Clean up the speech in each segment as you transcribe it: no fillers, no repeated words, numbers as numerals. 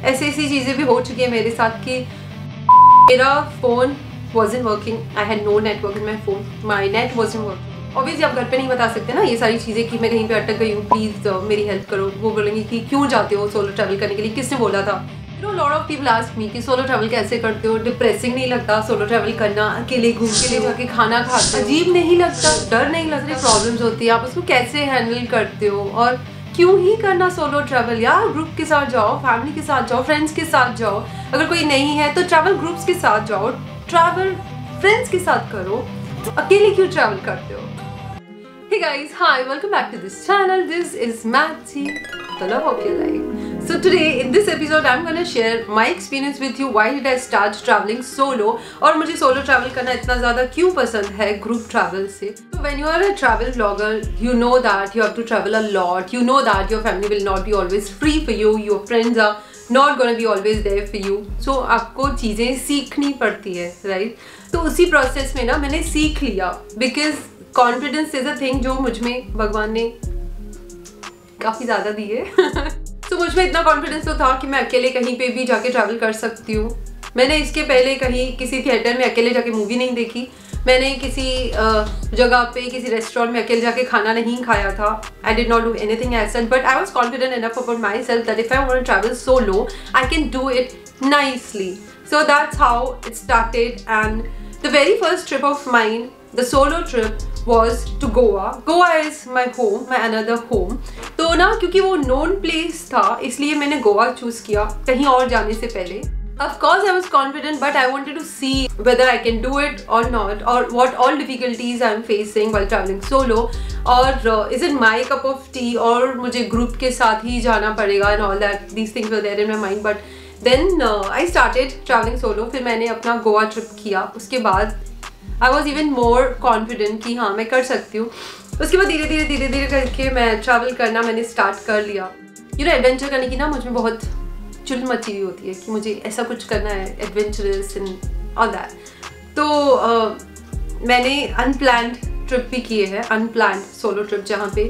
ऐसी चीज़ें भी हो चुकी है मेरे साथ कि मेरा phone wasn't working, I had no network in my phone, my net wasn't working. Obviously आप घर पे नहीं बता सकते ना ये सारी चीज़ें कि मैं कहीं पे अटक गई हूँ, प्लीज़ मेरी हेल्प करो। वो बोलेंगे कि क्यों जाते हो सोलो ट्रैवल करने के लिए, किसने बोला था। Lot of people ask me कि सोलो ट्रैवल कैसे करते हो, डिप्रेसिंग नहीं लगता सोलो ट्रैवल करना, अकेले घूम के लिए जाके खाना खाते हो, अजीब नहीं लगता, डर नहीं लगता, प्रॉब्लम्स होती है, आप उसको कैसे हैंडल करते हो और क्यों ही करना सोलो ट्रैवल। यार ग्रुप के साथ जाओ, फैमिली के साथ जाओ, फ्रेंड्स के साथ जाओ, अगर कोई नहीं है तो ट्रैवल ग्रुप्स के साथ जाओ, ट्रैवल फ्रेंड्स के साथ करो, अकेले क्यों ट्रैवल करते हो। Hey guys, hi, welcome back to this channel. This is Matty, the love of your life. So today in this episode I'm gonna share my experience with you. Why did I start traveling solo? और मुझे solo travel करना इतना ज़्यादा क्यों पसंद है group travel से। So when you are a travel vlogger, you know that you have to travel a lot. You know that your family will not be always free for you. Your friends are not gonna be always there for you. So आपको चीज़ें सीखनी पड़ती है, right? तो उसी process में ना मैंने सीख लिया because confidence is a thing जो मुझ में भगवान ने काफ़ी ज़्यादा दी है। तो मुझ में इतना कॉन्फिडेंस तो था कि मैं अकेले कहीं पे भी जाके ट्रैवल कर सकती हूँ। मैंने इसके पहले कहीं किसी थिएटर में अकेले जाके मूवी नहीं देखी, मैंने किसी जगह पे किसी रेस्टोरेंट में अकेले जाके खाना नहीं खाया था। I did not do anything as such, but I was confident enough about my self that if I want to travel solo I can do it nicely. So that's how it started and the very first trip of mine, the solo trip was to Goa. Goa is my home, my another home. तो ना क्योंकि वो known place था इसलिए मैंने Goa choose किया कहीं और जाने से पहले। Of course I was confident, but I wanted to see whether I can do it or not, or what all difficulties I'm facing while traveling solo, और is it my cup of tea, और मुझे group के साथ ही जाना पड़ेगा and all that. These things were there in my mind, but then I started traveling solo. फिर मैंने अपना गोवा ट्रिप किया, उसके बाद I was even more confident कि हाँ मैं कर सकती हूँ। उसके बाद धीरे धीरे करके मैं ट्रैवल करना मैंने स्टार्ट कर लिया। एडवेंचर करने की ना मुझ में बहुत चुल मची हुई होती है कि मुझे ऐसा कुछ करना है, एडवेंचरस एंड ऑल दैट। तो मैंने अनप्लान्ड ट्रिप भी किए हैं, अनप्लान्ड सोलो ट्रिप, जहाँ पे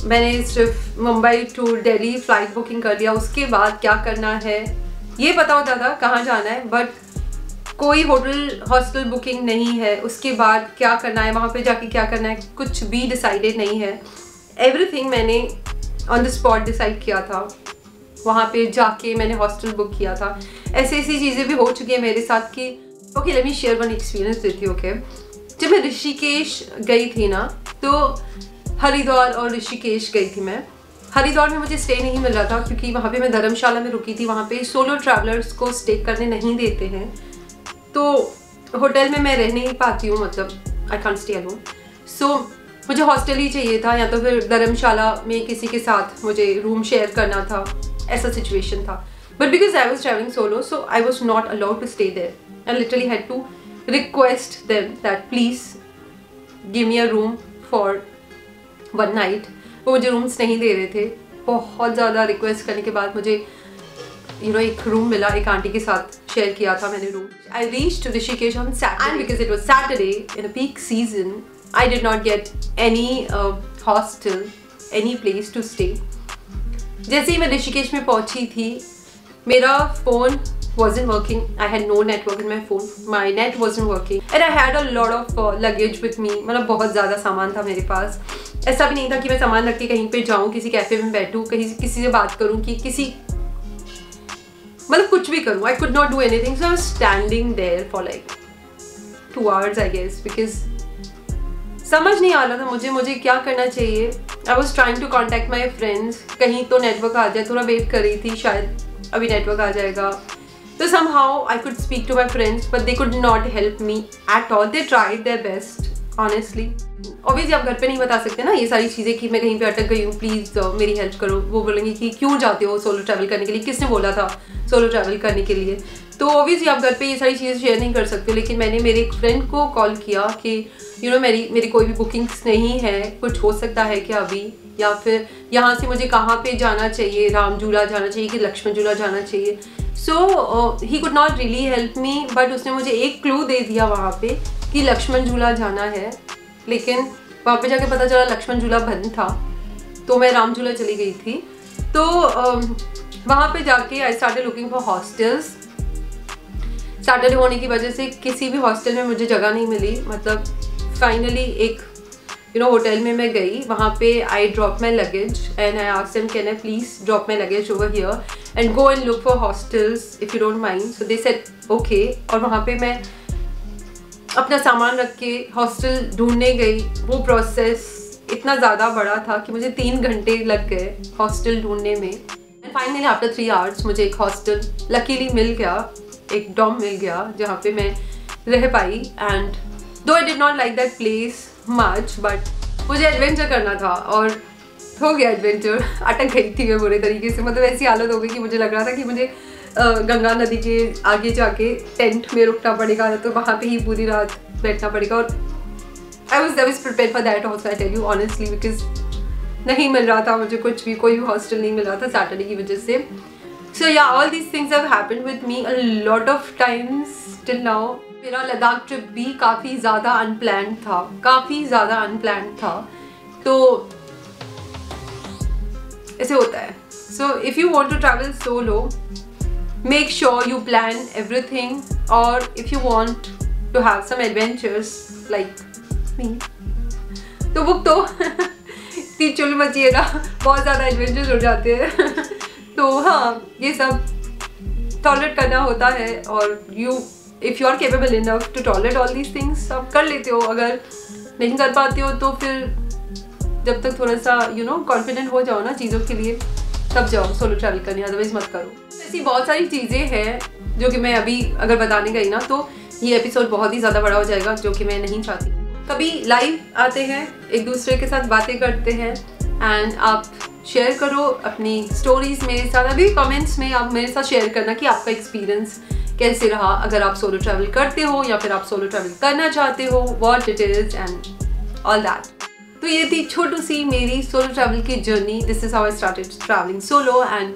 मैंने सिर्फ Mumbai to Delhi flight booking कर लिया। उसके बाद क्या करना है ये पता होता था कहाँ जाना है, बट कोई होटल हॉस्टल बुकिंग नहीं है। उसके बाद क्या करना है, वहाँ पे जाके क्या करना है, कुछ भी डिसाइडेड नहीं है। एवरीथिंग मैंने ऑन द स्पॉट डिसाइड किया था, वहाँ पे जाके मैंने हॉस्टल बुक किया था। ऐसी चीज़ें भी हो चुकी है मेरे साथ कि okay let me share one experience with you. Okay, जब मैं ऋषिकेश गई थी ना, तो हरिद्वार और ऋषिकेश गई थी मैं। हरिद्वार में मुझे स्टे नहीं मिल रहा था क्योंकि वहाँ पे मैं धर्मशाला में रुकी थी, वहाँ पे सोलो ट्रैवलर्स को स्टे करने नहीं देते हैं। तो होटल में मैं रह नहीं पाती हूँ, मतलब आई कांट स्टे अलोन। सो मुझे हॉस्टल ही चाहिए था, या तो फिर धर्मशाला में किसी के साथ मुझे रूम शेयर करना था, ऐसा सिचुएशन था। But because I was travelling solo, so I was not allowed to stay there. I literally had to request them that please give me a room for one night. वो मुझे rooms नहीं दे रहे थे। बहुत ज़्यादा request करने के बाद मुझे एक रूम मिला, एक आंटी के साथ शेयर किया था मैंने room. I reached Rishikesh on Saturday and because it was Saturday in a peak season I did not get any hostel, any place to stay. जैसे ही मैं ऋषिकेश में पहुंची थी, मेरा phone wasn't working. I had no network in my phone. My net wasn't working. And I had a lot of luggage with me. मतलब बहुत ज़्यादा सामान था मेरे पास। ऐसा भी नहीं था कि मैं सामान रख के कहीं पे जाऊँ, किसी कैफ़े में बैठूँ, कहीं किसी से बात करूँ, कि किसी मतलब कुछ भी करूँ। I could not do anything. So I was standing there for like 2 hours I guess, because समझ नहीं आ रहा था मुझे क्या करना चाहिए। I was trying to contact my friends, कहीं तो नेटवर्क आ जाए, थोड़ा वेट कर रही थी शायद अभी नेटवर्क आ जाएगा। तो somehow I could speak to my friends, but they could not help me at all. They tried their best, honestly. Obviously आप घर पे नहीं बता सकते ना ये सारी चीज़ें कि मैं कहीं पे अटक गई हूँ, प्लीज़ मेरी हेल्प करो। वो बोलेंगे कि क्यों जाते हो सोलो ट्रैवल करने के लिए, किसने बोला था सोलो ट्रैवल करने के लिए। तो ऑब्वियसली आप घर पे ये सारी चीज़ें शेयर नहीं कर सकते। लेकिन मैंने मेरे एक फ्रेंड को कॉल किया कि मेरी कोई भी बुकिंग्स नहीं है, कुछ हो सकता है क्या अभी, या फिर यहाँ से मुझे कहाँ पे जाना चाहिए, राम झूला जाना चाहिए कि लक्ष्मण झूला जाना चाहिए। So he could not really help me, but उसने मुझे एक क्लू दे दिया वहाँ पे कि लक्ष्मण झूला जाना है। लेकिन वहाँ पे जाके पता चला लक्ष्मण झूला बंद था, तो मैं राम झूला चली गई थी। तो वहाँ पे जाके I started looking for hostels. Saturday होने की वजह से किसी भी हॉस्टल में मुझे जगह नहीं मिली। मतलब फाइनली एक होटल में मैं गई, वहाँ पे I drop my luggage and I asked them can I please drop my luggage over here and go and look for hostels if you don't mind. So they said okay. और वहाँ पे मैं अपना सामान रख के हॉस्टल ढूंढने गई। वो प्रोसेस इतना ज़्यादा बड़ा था कि मुझे 3 घंटे लग गए हॉस्टल ढूंढने में। एंड फाइनली आफ्टर 3 आवर्स मुझे एक हॉस्टल लकीली मिल गया, एक डॉम मिल गया जहाँ पे मैं रह पाई। एंड दो आई did not like that place much, but मुझे एडवेंचर करना था और हो गया एडवेंचर। अटक गई थी मैं बुरे तरीके से। मतलब ऐसी हालत हो गई कि मुझे लग रहा था कि मुझे गंगा नदी के आगे जाके टेंट में रुकना पड़ेगा, तो वहाँ पे ही पूरी रात बैठना पड़ेगा। और I was prepare for that also, I tell you honestly, because नहीं मिल रहा था मुझे कुछ भी, कोई भी हॉस्टल नहीं मिल रहा था सैटरडे की वजह से। सो या all these things have happened with me a lot of times till now. मेरा लद्दाख ट्रिप भी काफ़ी ज़्यादा अनप्लैन्ड था, काफ़ी ज़्यादा अनप्लैन्ड था। तो ऐसे होता है। So if you want to travel solo, make sure you plan everything, और if you want to have some adventures like me, तो बुक तो चुल मचिएगा, बहुत ज़्यादा एडवेंचर्स हो जाते हैं। तो हाँ, ये सब टॉलरेट करना होता है, और if you are capable enough to tolerate all these things, आप कर लेते हो। अगर नहीं कर पाते हो तो फिर जब तक थोड़ा सा कॉन्फिडेंट हो जाओ ना चीज़ों के लिए, तब जाओ सोलो ट्रैवल करने, अदरवाइज मत करो। ऐसी बहुत सारी चीज़ें हैं जो कि मैं अभी अगर बताने गई ना तो ये एपिसोड बहुत ही ज़्यादा बड़ा हो जाएगा, जो कि मैं नहीं चाहती। कभी लाइव आते हैं, एक दूसरे के साथ बातें करते हैं, एंड आप शेयर करो अपनी स्टोरीज मेरे साथ। अभी कमेंट्स में आप मेरे साथ शेयर करना कि आपका एक्सपीरियंस कैसे रहा, अगर आप सोलो ट्रैवल करते हो या फिर आप सोलो ट्रैवल करना चाहते हो, what it is and all that. तो ये थी छोटू सी मेरी सोलो ट्रैवल की journey. This is how I started travelling solo. And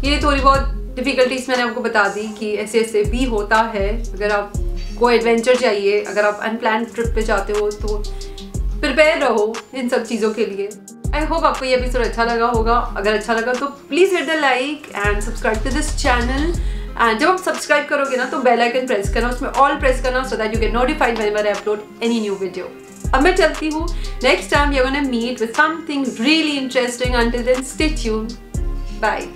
ये थोड़ी बहुत डिफ़िकल्टीज मैंने आपको बता दी कि ऐसे ऐसे भी होता है। अगर आपको एडवेंचर चाहिए, अगर आप अनप्लान ट्रिप पे जाते हो, तो प्रिपेयर रहो इन सब चीज़ों के लिए। आई होप आपको ये एपिसोड अच्छा लगा होगा। अगर अच्छा लगा तो please hit the like and subscribe to this channel. And जब आप सब्सक्राइब करोगे ना तो बेल आइकन प्रेस करना, उसमें ऑल प्रेस करना, so that you get notified whenever I upload any new video. अब मैं चलती हूँ, next time we are gonna meet with something really interesting. Until then stay tuned, bye.